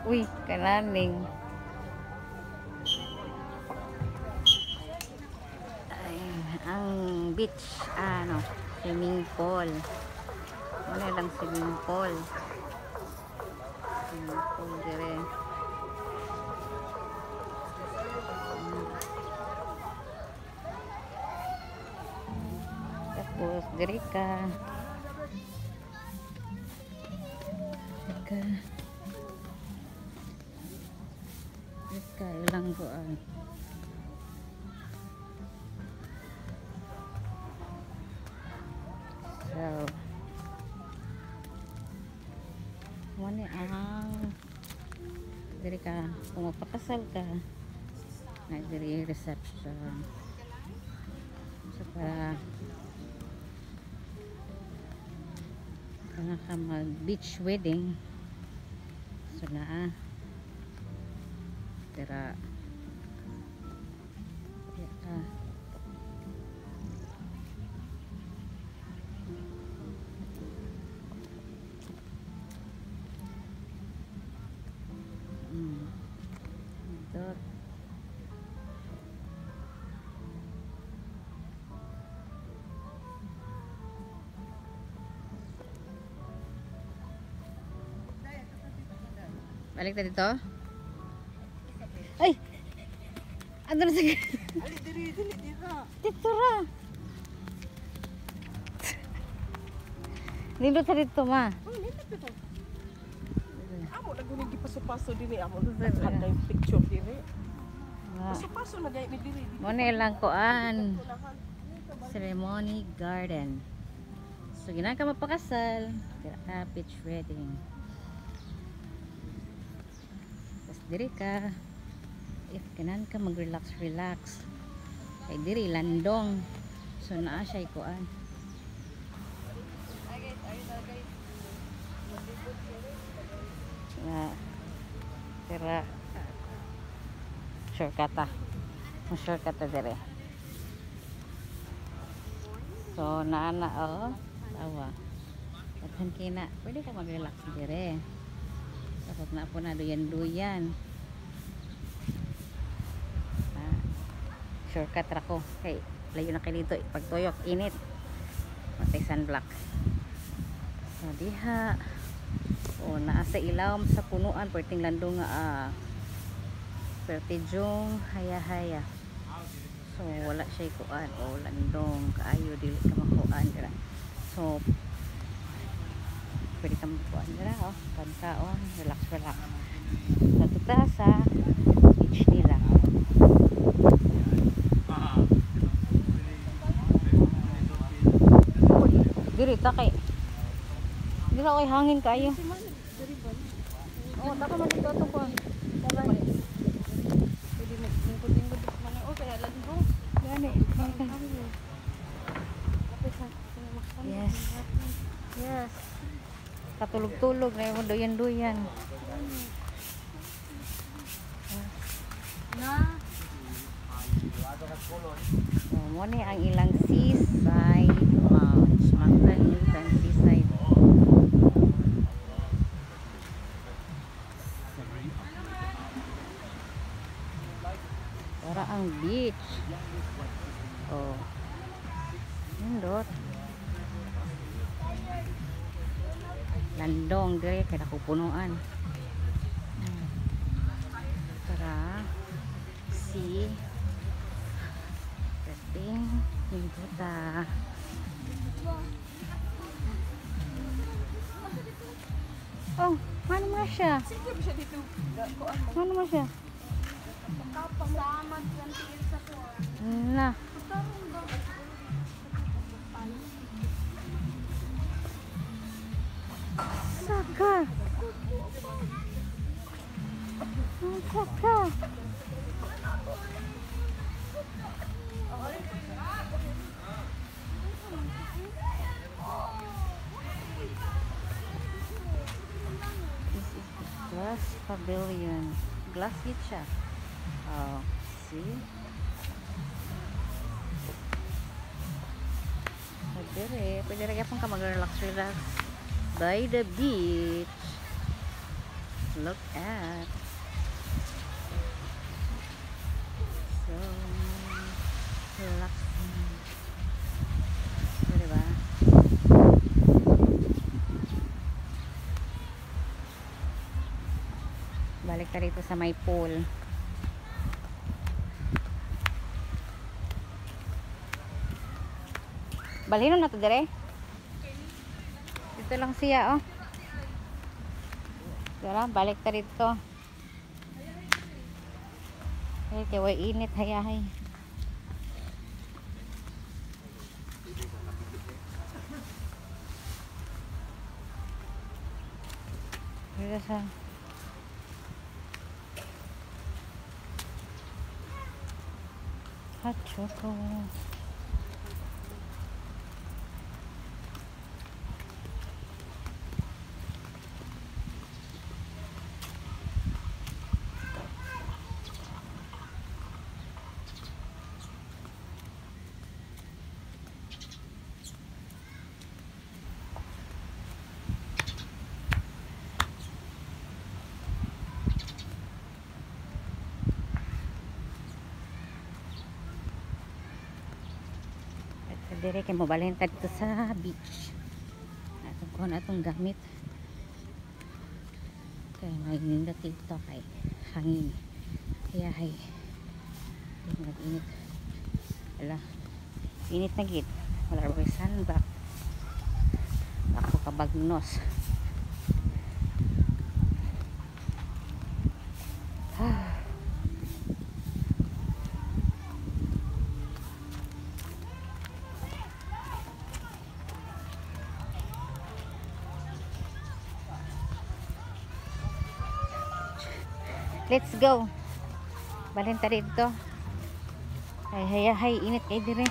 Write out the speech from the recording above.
Uy, kananing. Ay, ang beach, swimming pool. Ano lang swimming pool. Swimming pool dire. Tapos dire ka. Ilang kuan. So, muna ang diri ka kung magpakasal ka na diri reception. So, para ka mag beach wedding. So, tira dot balik na dito. Ay! Ano na sige? Ali, diri, dira. Dito ra. Nindot sa dito, ma. Nindot dito. Amo, nagunin paso-paso dini. Amo, naghan na yung picture diri. Paso-paso na gaya ni diri. Muna ilang kuan. Ceremony garden. So, ginaan ka mapakasal. Beach wedding. Tapos diri ka. If kanan ka mag-relax kay diri landong, so naa siya ikuan na tira shortcut dire. So naana tawa at kina pwede ka mag-relax dire. Tapos na po na duyan shortcut ra ko kay layo na kay dito pagtuyok init matay sunblock. So diha naa sa ilawom sa punuan perting landong nga pertidyong haya so wala siya kuan landong kaayo dili ka makuan dira. So pwede ka makuan dira pagkaon relax sa tuta sa beach nila. Diri takay. Dili ako hangin kayo. Oh, taka man dito to ko. Taka man. Pwede lingkod man kaya landong. Gani. Yes. Yes. Katulog-tulog na yung duyan. Na. So, mo ni ang ilang seaside lounge. Magdalitan seaside. Para ang beach. Oh. Nindot. Landong dire kaya kupunuan. Para si kating nindota. Oh, mana mo siya? Sige ba siya dito? Mana mo siya? Pasamad kan tiil sa kuha. Na. Saka. Saka. This is the glass pavilion. Glass yun siya. Oh, see? Pwede rin pong ka mag-relax by the beach. Look at. So relaxing. So, diba? Balik ka rito sa may pool. Balino na to dire. Dito lang siya, oh. Tara, balik ta rito. Ay, kaya init, hayahay. Dito sa hot choco. Dire kay mabalhin ta dito sa beach. Atong kuha na atong gamit. Kay may nindot dito kay hangin. Kaya hay. Nag-init. Wala. Init na gid. Wala ra sunblock. Ako kabagnos. Let's go. Balhin ta dito. Ay, init kay dire.